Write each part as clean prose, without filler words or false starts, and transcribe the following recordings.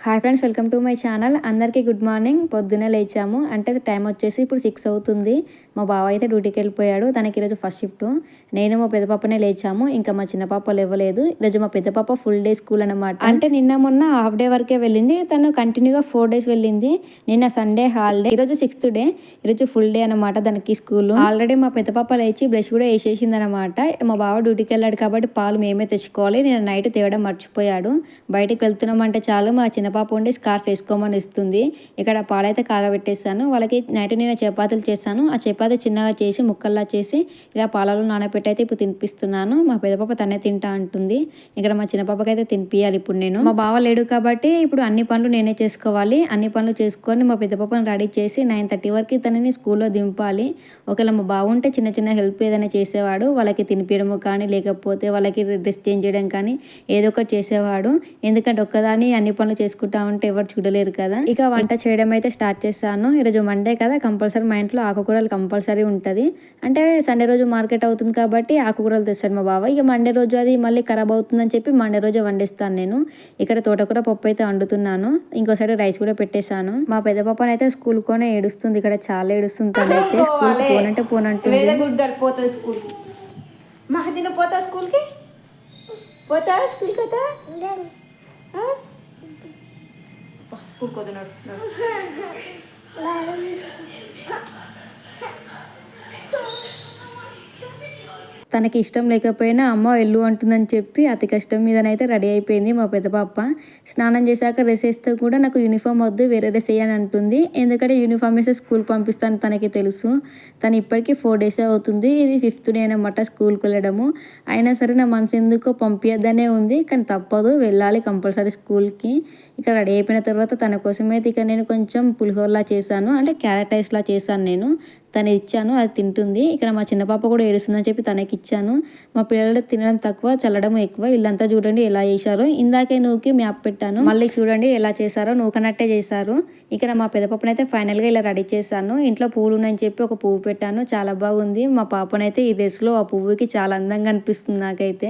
Hi friends, welcome to my channel. అందరికీ good morning. పొద్దున్నే లేచాము, అంటే టైం వచ్చేసి ఇప్పుడు 6 అవుతుంది. మా బావ అయితే డ్యూటీకి వెళ్ళిపోయాడు. తనకి ఈరోజు ఫస్ట్ షిఫ్ట్. నేను మా పెద్ద పాపనే లేచాము, ఇంకా మా చిన్న పాప లేవలేదు. ఈరోజు మా పెద్ద పాప ఫుల్ డే స్కూల్ అనమాట. అంటే నిన్న మొన్న హాఫ్ డే వరకే వెళ్ళింది, తను కంటిన్యూగా 4 days వెళ్ళింది. నిన్న సండే హాలిడే, ఈరోజు 6th డే, ఈరోజు ఫుల్ డే అనమాట దానికి స్కూల్. ఆల్రెడీ మా పెద్ద పాప లేచి బ్రష్ కూడా వేసేసింది అనమాట. మా బావ డ్యూటీకి వెళ్ళాడు కాబట్టి పాలు మేమే తెచ్చుకోవాలి. నేను నైట్ తేవడం మర్చిపోయాడు. బయటికి వెళ్తున్నామంటే చాలు మా చిన్న పాప ఉండి స్కార్ఫ్ వేసుకోమని ఇస్తుంది. ఇక్కడ పాలైతే కాగబెట్టేసాను. వాళ్ళకి నైట్ నేను చపాతీలు చేశాను. ఆ చపాతీ చిన్నగా చేసి ముక్కల్లా చేసి ఇలా పాలలో నానబెట్టి అయితే ఇప్పుడు తినిపిస్తున్నాను. మా పెద్ద పాప తనే తింటా అంటుంది. ఇక్కడ మా చిన్న పాపకి అయితే తినిపియాలి ఇప్పుడు నేను. మా బావ లేడు కాబట్టి ఇప్పుడు అన్ని పనులు నేనే చేసుకోవాలి. అన్ని పనులు చేసుకొని మా పెద్ద పాపను రెడీ చేసి 9:30 వరకు తనని స్కూల్లో దింపాలి. ఒకవేళ మా బావ ఉంటే చిన్న చిన్న హెల్ప్ ఏదైనా చేసేవాడు. వాళ్ళకి తినిపించడము కానీ, లేకపోతే వాళ్ళకి డ్రెస్ చేంజ్ చేయడం కానీ ఏదో ఒకటి చేసేవాడు. ఎందుకంటే ఒక్కదాని అన్ని పనులు చేసుకుంటా ఉంటే ఎవరు చూడలేరు కదా. ఇక వంట చేయడం అయితే స్టార్ట్ చేశాను. ఈరోజు మండే కదా, కంపల్సరీ మా ఇంట్లో ఆకుకూరలు కంపల్సరీ ఉంటుంది. అంటే సండే రోజు మార్కెట్ అవుతుంది కాబట్టి ఆకుకూరలు తెస్తాడు మా బావ. ఇక మండే రోజు అది మళ్ళీ ఖరాబ్ అవుతుందని చెప్పి మండే రోజు వండిస్తాను నేను. ఇక్కడ తోటకూర పప్పు అయితే వండుతున్నాను. ఇంకో సైడ్ రైస్ కూడా పెట్టేశాను. మా పెద్ద పాపని అయితే స్కూల్ కోనే ఏడుస్తుంది. ఇక్కడ చాలా ఏడుస్తుంది. తనైతే స్కూల్ పోనంటే పోనంటుంది. స్కూల్ మహదిన పోతా స్కూల్కి పోతా స్కూల్కి పోతా స్కూల్ కొద్దినాడు. తనకి ఇష్టం లేకపోయినా అమ్మ వెళ్ళు అంటుందని చెప్పి అతి కష్టం మీదనైతే రెడీ అయిపోయింది మా పెద్ద పాప. స్నానం చేశాక డ్రెస్ వేస్తే కూడా నాకు యూనిఫామ్ వద్దు, వేరే డ్రెస్ వేయని అంటుంది. ఎందుకంటే యూనిఫామ్ వేస్తే స్కూల్ పంపిస్తాను తనకి తెలుసు. తను ఇప్పటికీ 4 days అవుతుంది. ఇది 5th డే అనమాట స్కూల్కి వెళ్ళడము. అయినా సరే నా మనసు ఎందుకో పంపించద్దనే ఉంది, కానీ తప్పదు, వెళ్ళాలి కంపల్సరీ స్కూల్కి. ఇక రెడీ అయిపోయిన తర్వాత తన కోసమైతే ఇక నేను కొంచెం పులిహోరలా చేశాను, అంటే క్యారెట్ రైస్లా చేశాను నేను. తను ఇచ్చాను, అది తింటుంది. ఇక్కడ మా చిన్న పాప కూడా ఏడుస్తుందని చెప్పి తనకి ఇచ్చాను. మా పిల్లలు తినడం తక్కువ, చల్లడం ఎక్కువ. ఇల్లంతా చూడండి ఎలా చేశారో. ఇందాకే నూకి మ్యాప్ పెట్టాను, మళ్ళీ చూడండి ఎలా చేశారో, నూకనట్టే చేశారు. ఇక్కడ మా పెద్ద పాపనైతే ఫైనల్గా ఇలా రెడీ చేశాను. ఇంట్లో పువ్వులు ఉన్నాయని చెప్పి ఒక పువ్వు పెట్టాను, చాలా బాగుంది. మా పాపనైతే ఈ డ్రెస్లో ఆ పువ్వుకి చాలా అందంగా అనిపిస్తుంది నాకైతే.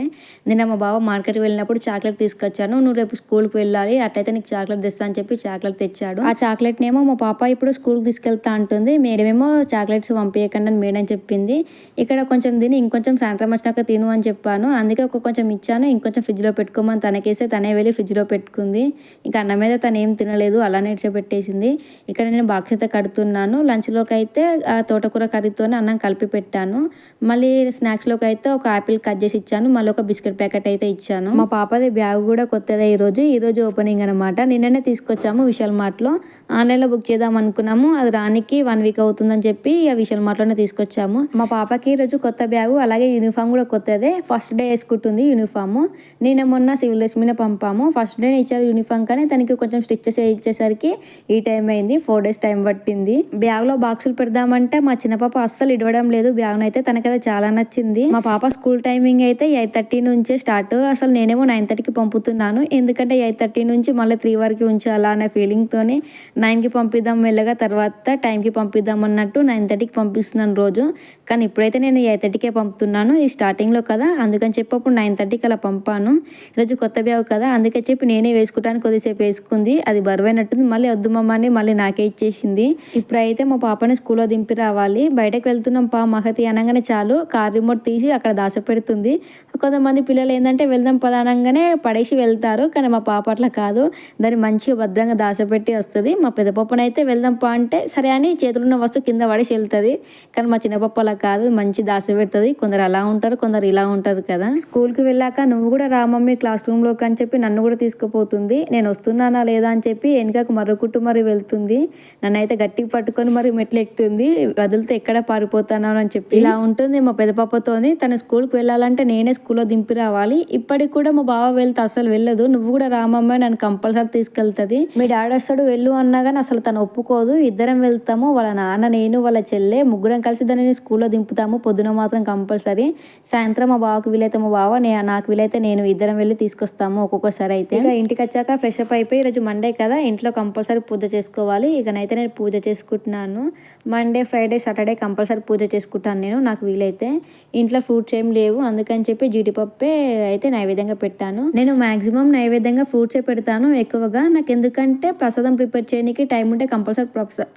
నిన్న మా బావ మార్కెట్కి వెళ్ళినప్పుడు చాక్లెట్ తీసుకొచ్చాను. నువ్వు రేపు స్కూల్కి వెళ్ళాలి, అట్లయితే నీకు చాక్లెట్ తెస్తా అని చెప్పి చాక్లెట్ తెచ్చాడు. ఆ చాక్లెట్నేమో మా పాప ఇప్పుడు స్కూల్కి తీసుకెళ్తా అంటుంది. మేడమేమో చాక్లెట్స్ పంపించకండి అని మేడం చెప్పింది. ఇక్కడ కొంచెం తిని ఇంకొంచెం సాయంత్రం వచ్చినాక తిను అని చెప్పాను. అందుకే కొంచెం ఇచ్చాను, ఇంకొంచెం ఫ్రిడ్జ్లో పెట్టుకోమని తనకేస్తే తనే వెళ్ళి ఫ్రిడ్జ్లో పెట్టుకుంది. ఇంకా అన్నం మీద తను ఏం తినలేదు, అలానే పెట్టేసింది. ఇక్కడ నేను బాక్స్ అయితే కడుతున్నాను. లంచ్లోకి అయితే ఆ తోటకూర కర్రీతోనే అన్నం కలిపి పెట్టాను. మళ్ళీ స్నాక్స్లోకి అయితే ఒక ఆపిల్ కట్ చేసి ఇచ్చాను, మళ్ళీ ఒక బిస్కెట్ ప్యాకెట్ అయితే ఇచ్చాను. మా పాపది బ్యాగ్ కూడా కొత్తదే ఈరోజు ఓపెనింగ్ అనమాట. నిన్ననే తీసుకొచ్చాము విశాల్ మార్ట్లో. ఆన్లైన్లో బుక్ చేద్దాం అనుకున్నాము, అది రానికి 1 week అవుతుందని చెప్పి ఇక విశాల్ మార్ట్లోనే తీసుకొచ్చాము. మా పాపకి ఈరోజు కొత్త బ్యాగు, అలాగే యూనిఫామ్ కూడా కొత్తదే. ఫస్ట్ డే వేసుకుంటుంది యూనిఫామ్. నేను మొన్న సివిల్ డ్రెస్ మీద పంపాము. ఫస్ట్ డే ఇచ్చారు యూనిఫామ్, కానీ తనకి కొంచెం స్టిచ్చెస్ ఇచ్చేసరికి ఈ టైం అయింది. 4 days టైం పట్టింది. బ్యాగ్లో బాక్సులు పెడదామంటే మా చిన్న పాప అస్సలు ఇడవడం లేదు బ్యాగ్ను అయితే. తనకైతే చాలా నచ్చింది. మా పాప స్కూల్ టైమింగ్ అయితే 8:30 నుంచే స్టార్ట్. అసలు నేనేమో 9:30కి పంపుతున్నాను, ఎందుకంటే 8:30 నుంచి మళ్ళీ 3 వరకు ఉంచాలా అనే ఫీలింగ్తోని 9కి పంపిద్దాం మెల్లగా, తర్వాత టైంకి పంపిద్దాం అన్నట్టు 9:30కి పంపిస్తున్నాను రోజు. కానీ ఇప్పుడైతే నేను 8:30కే పంపుతున్నాను. ఈ స్టార్టింగ్లో కదా, అందుకని చెప్పి అప్పుడు 9:30కి అలా పంపాను. ఈరోజు కొత్త బ్యాగ్ కదా, అందుకని చెప్పి నేనే వేసుకుంటాను. కొద్దిసేపు వేసుకుంది, అది బరువైనట్టుంది. మళ్ళీ వద్దు మమ్మ అని మళ్ళీ నాకే ఇచ్చేసింది. ఇప్పుడైతే మా పాపని స్కూల్లో దింపి రావాలి. బయటకు వెళ్తున్నాం పా మహతి అనగానే చాలు కార్ రిమోట్ తీసి అక్కడ దాచిపెడుతుంది. కొంతమంది పిల్లలు ఏంటంటే వెళ్దాం పద అనగానే పడేసి వెళ్తారు, కానీ మా పాప అట్లా కాదు, దాన్ని మంచిగా భద్రంగా దాచిపెట్టి వస్తుంది. మా పెద్ద పాపనైతే వెళ్దాం పా అంటే సరే అని చేతులు ఉన్న వస్తువు కింద పడేసి వెళ్తుంది. కానీ మా చిన్న పాప అలా కాదు, మంచి దాచిపెడుతుంది. కొందరు అలా ఉంటారు, కొందరు ఇలా ఉంటారు కదా. స్కూల్కి వెళ్ళాక నువ్వు కూడా రా మమ్మీ క్లాస్ రూమ్లోకి అని చెప్పి నన్ను కూడా తీసుకుపోతుంది. నేను వస్తున్నానా లేదా అని చెప్పి వెనుకకు మరొకటి మరి వెళ్తుంది. నన్నైతే గట్టిగా పట్టుకొని మరి మెట్లు ఎక్కుతుంది, వదిలితే ఎక్కడ పారిపోతాను అని చెప్పి. ఇలా ఉంటుంది మా పెద్ద పాపతోని. తన స్కూల్కి వెళ్ళాలంటే నేనే స్కూల్లో దింపి రావాలి. ఇప్పటికి కూడా మా బావ వెళ్తే అసలు వెళ్ళదు. నువ్వు కూడా రామమ్మ నన్ను కంపల్సరీ తీసుకెళ్తుంది. మీ డాడీ వస్తాడు వెళ్ళు అన్నా కానీ అసలు తను ఒప్పుకోదు. ఇద్దరం వెళ్తాము, వాళ్ళ నాన్న నేను వాళ్ళ చెల్లె, ముగ్గురం కలిసి దానిని స్కూల్లో దింపుతాము. పొద్దున మాత్రం కంపల్సరీ. సాయంత్రం మా బావకు వీలైతే మా బావ, నాకు వీలైతే నేను, ఇద్దరం వెళ్ళి తీసుకొస్తాము ఒక్కొక్కసారి అయితే. ఇక ఇంటికి వచ్చాక ఫ్రెష్ అప్ అయిపోయి, ఈరోజు మండే కదా, ఇంట్లో కంపల్సరీ పూజ చేసుకోవాలి. ఇకనైతే నేను పూజ చేసుకుంటున్నాను. మండే, ఫ్రైడే, సాటర్డే కంపల్సరీ పూజ చేసుకుంటాను నేను, నాకు వీలైతే. ఇంట్లో ఫ్రూట్స్ ఏం లేవు, అందుకని చెప్పి జీడిపప్పే అయితే నైవేద్యంగా పెట్టాను. నేను మ్యాక్సిమం నైవేద్యంగా ఫ్రూట్సే పెడతాను ఎక్కువగా. నాకు ఎందుకంటే ప్రసాదం ప్రిపేర్ చేయడానికి టైం ఉంటే కంపల్సరీ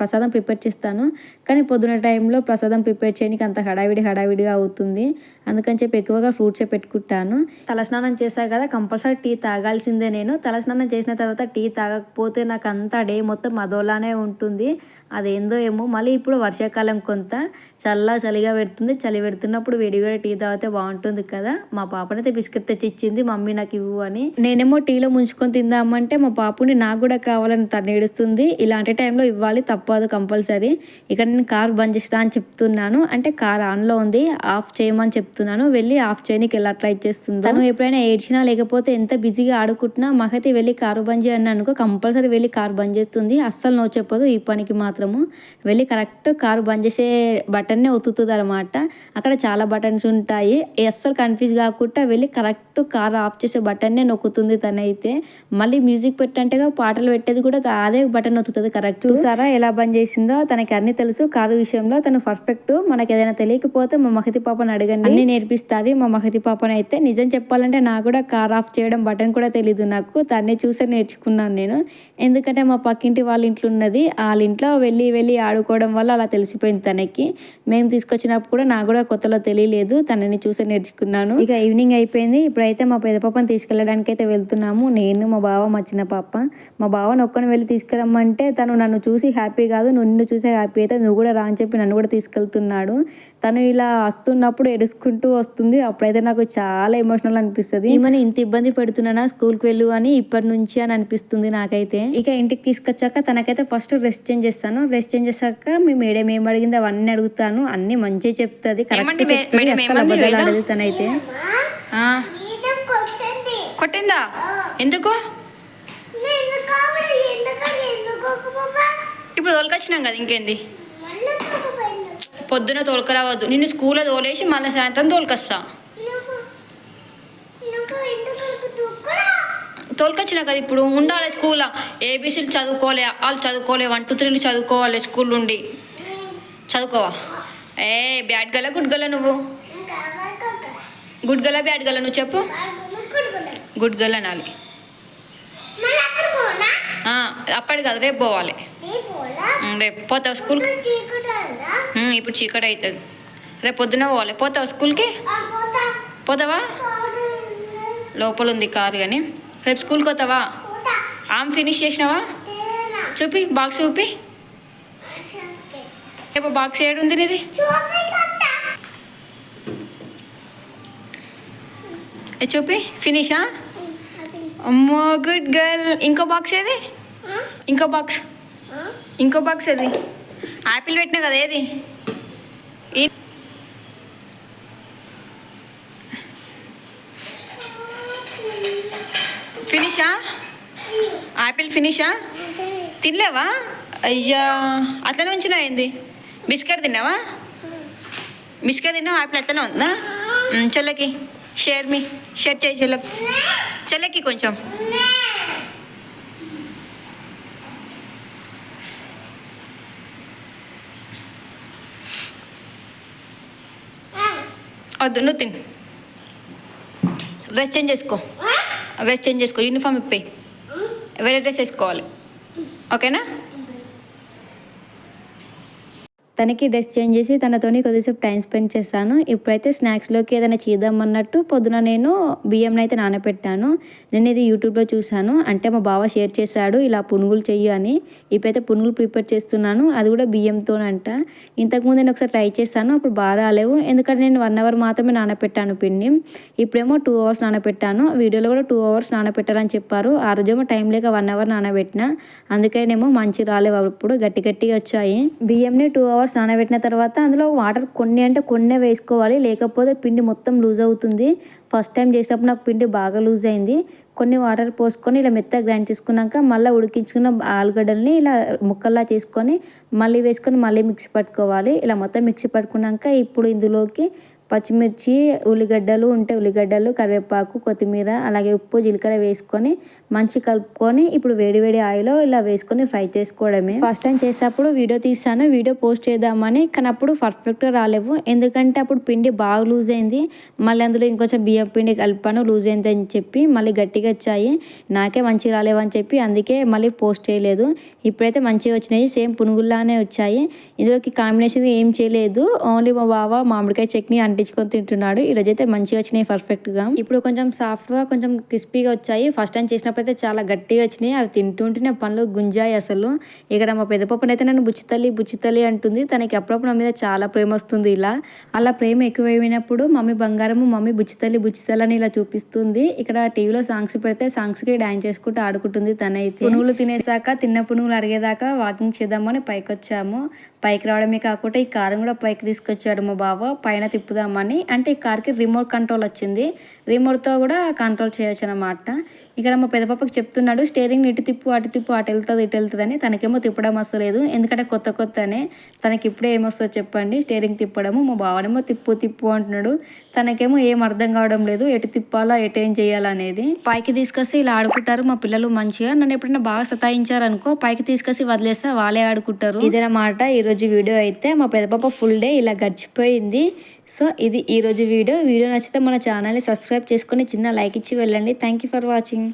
ప్రసాదం ప్రిపేర్ చేస్తాను. కానీ పొద్దున టైంలో ప్రసాదం ప్రిపేర్ చేయడానికి అంత హడావిడిగా అవుతుంది. అందుకని చెప్పి ఎక్కువగా ఫ్రూట్సే పెట్టుకుంటాను. తలస్నానం చేశాను కదా, కంపల్సరీ టీ తాగాల్సిందే నేను. తలస్నానం చేసిన తర్వాత టీ తాగకపోతే నాకు అంతా డే మొత్తం అదోలానే ఉంటుంది. అదేందో ఏమో. మళ్ళీ ఇప్పుడు వర్షాకాలం కొంత చలిగా పెడుతుంది. చలి పెడుతున్నప్పుడు వేడివేడి టీ తాగితే బాగుంటుంది కదా. మా పాపనైతే బిస్కెట్ తెచ్చి ఇచ్చింది, మమ్మీ నాకు ఇవ్వు అని. నేనేమో టీలో ముంచుకొని తిందామంటే మా పాపుని నాకు కూడా కావాలని తను ఏడుస్తుంది. ఇలాంటి టైంలో ఇవ్వాలి, తప్పదు కంపల్సరీ. ఇక్కడ నేను కార్ బంద్ చేస్తా అని చెప్తున్నాను, అంటే కార్ ఆన్లో ఉంది, ఆఫ్ చేయమని చెప్తున్నాను. వెళ్ళి ఆఫ్ చేయడానికి ఎలా ట్రై చేస్తుందో. తను ఎప్పుడైనా ఏడ్చినా లేకపోతే ఎంత బిజీగా ఆడుకుంటున్నా మహతి వెళ్ళి కారు బంద్ చేయని అనుకో, కంపల్సరీ వెళ్ళి కారు బంద్ చేస్తుంది. అస్సలు నో చెప్పదు ఈ పనికి మాత్రము. వెళ్ళి కరెక్ట్ కారు బంద్ చేసే బటన్నే ఒత్తుతుంది అనమాట. అక్కడ చాలా బటన్స్ ఉంటాయి, అస్సలు కన్ఫ్యూజ్ కాకుండా వెళ్ళి కరెక్ట్ కార్ ఆఫ్ చేసే బటన్నే నొక్కుతుంది తనైతే. మళ్ళీ మ్యూజిక్ పెట్టంటేగా పాటలు పెట్టేది కూడా అదే బటన్ నొక్కుతుంది కరెక్ట్. చూసారా ఎలా బంద్ చేసిందో. తనకి అన్ని తెలుసు కారు విషయంలో, తను పర్ఫెక్ట్. మనకి ఏదైనా తెలియకపోతే మా మహతి పాపను అడగండి, అన్ని నేర్పిస్తుంది మా మహతి పాపను అయితే. నిజం చెప్పాలంటే నాకు కూడా కార్ ఆఫ్ చేయడం బటన్ కూడా తెలీదు నాకు, తన్నే చూసే నేర్చుకున్నాను నేను. ఎందుకంటే మా పక్కింటి వాళ్ళ ఇంట్లో ఉన్నది, వాళ్ళ ఇంట్లో వెళ్ళి ఆడుకోవడం వల్ల అలా తెలిసిపోయింది తనకి. మేము తీసుకొచ్చినప్పుడు కూడా నాకు కూడా కొత్తలో తెలియలేదు, తనని చూసే నేర్చుకున్నాను. ఇక ఈవినింగ్ అయిపోయింది. ఇప్పుడైతే మా పెద్ద పాపని తీసుకెళ్ళడానికి అయితే వెళ్తున్నాము. నేను, మా బావ, మా చిన్న పాప. మా బావని ఒక్కని వెళ్ళి తీసుకెళ్ళమంటే తను నన్ను చూసి హ్యాపీ కాదు, నిన్ను చూసే హ్యాపీ అయితే, నువ్వు కూడా రా అని చెప్పి నన్ను కూడా తీసుకెళ్తున్నాడు. తను ఇలా వస్తున్నప్పుడు ఎడుచుకుంటూ వస్తుంది. అప్పుడైతే నాకు చాలా ఎమోషనల్ అనిపిస్తుంది. ఈమెను ఇంత ఇబ్బంది పెడుతున్నానా స్కూల్కి వెళ్ళు అని ఇప్పటి నుంచి అని అనిపిస్తుంది నాకైతే. ఇక ఇంటికి తీసుకొచ్చాక తనకైతే ఫస్ట్ డ్రెస్ చేంజ్ చేస్తాను. డ్రెస్ చేంజ్ చేశాక మీ మేడం ఏం అడిగింది అవన్నీ అడుగుతాను. అన్ని మంచిగా చెప్తుంది, కరెక్ట్ చెప్తుంది, అసలు అబద్ధాలు అడగదు తనైతే. కొట్టిందా? ఎందుకు? ఇప్పుడు తోలుకొచ్చినాం కదా, ఇంకేంది. పొద్దున తోలుకరావద్దు, నిన్ను స్కూల్లో తోలేసి మళ్ళీ సాయంత్రం తోలుకొస్తా. తోలుకొచ్చినా కదా, ఇప్పుడు ఉండాలి స్కూల్లో. ఏబీసీలు చదువుకోలే, వాళ్ళు చదువుకోలే, 1 2 3 చదువుకోవాలి స్కూల్ నుండి. చదువుకోవా? బ్యాడ్ గల గుడ్ గల? నువ్వు గుడ్ గల బ్యాడ్ గల? నువ్వు చెప్పు. గుడ్ గల అనాలి. అప్పటి కాదు, రేపు పోవాలి. రేపు పోతావు స్కూల్కి? ఇప్పుడు చీకటి అవుతుంది, రేపు పొద్దున పోవాలి. పోతావా స్కూల్కి? పోతావా? లోపల ఉంది కారు కానీ. రేపు స్కూల్కి పోతావా? ఫినిష్ చేసినావా? చూపి, బాక్స్ చూపి. రేపు బాక్స్ ఏడుంది నీది? చూపి, ఫినిషా? అమ్మో గుడ్ గర్ల్. ఇంకో బాక్స్ ఏది? ఇంకో బాక్స్ ఏది? యాపిల్ పెట్టినా కదా, ఏది? ఫినిషా? యాపిల్ ఫినిషా? తినలేవా? అయ్యా, అట్లనే ఉంచినా ఏంది? బిస్కెట్ తిన్నావా? యాపిల్ అట్లనే ఉందా? చెల్లకి షేర్ చేయి చెల్లకి కొంచెం. వద్దు, నువ్వు తిను. డ్రెస్ చేంజ్ చేసుకో, యూనిఫామ్ ఇప్పి, వేరే డ్రెస్ వేసుకోవాలి, ఓకేనా? తనకి డ్రెస్ చేంజ్ చేసి తనతోని కొద్దిసేపు టైం స్పెండ్ చేశాను. ఇప్పుడైతే స్నాక్స్లోకి ఏదైనా చేద్దామన్నట్టు పొద్దున నేను బియ్యం అయితే నానబెట్టాను. నేను ఇది యూట్యూబ్లో చూశాను, అంటే మా బావ షేర్ చేశాడు ఇలా పునుగులు చెయ్యి అని. ఇప్పుడైతే పునుగులు ప్రిపేర్ చేస్తున్నాను, అది కూడా బియ్యంతోనంట. ఇంతకుముందు నేను ఒకసారి ట్రై చేశాను, అప్పుడు బాగా రాలేవు, ఎందుకంటే నేను 1 అవర్ మాత్రమే నానబెట్టాను పిండి. ఇప్పుడేమో 2 అవర్స్ నానబెట్టాను. వీడియోలో కూడా 2 అవర్స్ నానబెట్టాలని చెప్పారు. ఆ రోజేమో టైం లేక 1 అవర్ నానబెట్టిన, అందుకేనేమో మంచి రాలేవు, అప్పుడు గట్టిగా వచ్చాయి. బియ్యంని 2 అవర్స్ నానబెట్టిన తర్వాత అందులో వాటర్ కొన్ని వేసుకోవాలి, లేకపోతే పిండి మొత్తం లూజ్ అవుతుంది. ఫస్ట్ టైం చేసినప్పుడు నాకు పిండి బాగా లూజ్ అయింది. కొన్ని వాటర్ పోసుకొని ఇలా మెత్తగా గ్రైండ్ చేసుకున్నాక మళ్ళీ ఉడికించుకున్న ఆలుగడ్డల్ని ఇలా ముక్కల్లా చేసుకొని మళ్ళీ వేసుకొని మళ్ళీ మిక్సీ పట్టుకోవాలి. ఇలా మొత్తం మిక్సీ పట్టుకున్నాక ఇప్పుడు ఇందులోకి పచ్చిమిర్చి, ఉల్లిగడ్డలు ఉంటే ఉల్లిగడ్డలు, కరివేపాకు, కొత్తిమీర, అలాగే ఉప్పు, జీలకర్ర వేసుకొని మంచి కలుపుకొని ఇప్పుడు వేడి ఆయిల్లో ఇలా వేసుకొని ఫ్రై చేసుకోవడమే. ఫస్ట్ టైం చేసేటప్పుడు వీడియో తీసాను, వీడియో పోస్ట్ చేద్దామని, కానీ అప్పుడు పర్ఫెక్ట్గా రాలేవు. ఎందుకంటే అప్పుడు పిండి బాగా లూజ్ అయింది, మళ్ళీ అందులో ఇంకొంచెం బియ్యం పిండి కలిపాను, లూజ్ అయింది అని చెప్పి మళ్ళీ గట్టిగా వచ్చాయి. నాకే మంచిగా రాలేవు అని చెప్పి అందుకే మళ్ళీ పోస్ట్ చేయలేదు. ఇప్పుడైతే మంచిగా వచ్చినాయి, సేమ్ పునుగుల్లానే వచ్చాయి. ఇందులోకి కాంబినేషన్ ఏం చేయలేదు, ఓన్లీ మా బావ మామిడికాయ చట్నీ అంటించుకొని తింటున్నాడు. ఈరోజైతే మంచిగా వచ్చినాయి పర్ఫెక్ట్గా. ఇప్పుడు కొంచెం సాఫ్ట్గా కొంచెం క్రిస్పీగా వచ్చాయి. ఫస్ట్ టైం చేసినప్పుడు అయితే చాలా గట్టిగా వచ్చినాయి. అవి తింటుంటే నా పనులు గుంజాయి అసలు. ఇక్కడ మా పెద్ద పాపని అయితే నన్ను బుచ్చితల్లి అంటుంది. తనకి అప్పుడప్పుడు నా మీద చాలా ప్రేమ వస్తుంది. అలా ప్రేమ ఎక్కువైనప్పుడు మమ్మీ బంగారము, మమ్మీ బుచ్చితల్లి అని ఇలా చూపిస్తుంది. ఇక్కడ టీవీలో సాంగ్స్ పెడితే సాంగ్స్కి డాన్స్ చేసుకుంటూ ఆడుకుంటుంది తనైతే. పునుగులు తినేసాక తిన్న పునుగులు అడిగేదాకా వాకింగ్ చేద్దామని పైకి వచ్చాము. పైకి రావడమే కాకుండా ఈ కారు కూడా పైకి తీసుకొచ్చాడు మా బావ, పైన తిప్పుదామని. అంటే ఈ కార్కి రిమోట్ కంట్రోల్ వచ్చింది, రిమోట్తో కూడా కంట్రోల్ చేయొచ్చు అనమాట. ఇక్కడ మా పెద్ద పాపకి చెప్తున్నాడు, స్టీరింగ్ ఇటు తిప్పు అటు వెళ్తుంది ఇటు వెళ్తుంది అని. తనకేమో తిప్పడం వస్తలేదు, ఎందుకంటే కొత్తనే. తనకి ఇప్పుడే ఏమొస్తుందో చెప్పండి స్టీరింగ్ తిప్పడము. మా బావనేమో తిప్పు అంటున్నాడు. తనకేమో ఏం అర్థం కావడం లేదు, ఎటు తిప్పాలా ఎటు ఏం చేయాలనేది. పైకి తీసుకొస్తే ఇలా ఆడుకుంటారు మా పిల్లలు మంచిగా. నన్ను ఎప్పుడైనా బాగా సతాయించారనుకో పైకి తీసుకొచ్చి వదిలేస్తే వాళ్ళే ఆడుకుంటారు. ఇదన్నమాట ఈరోజు వీడియో అయితే. మా పెద్ద పాప ఫుల్ డే ఇలా గడిచిపోయింది. సో ఇది ఈరోజు వీడియో నచ్చితే మన ఛానల్ని సబ్స్క్రైబ్ చేసుకొని చిన్న లైక్ ఇచ్చి వెళ్ళండి. Thank you for watching.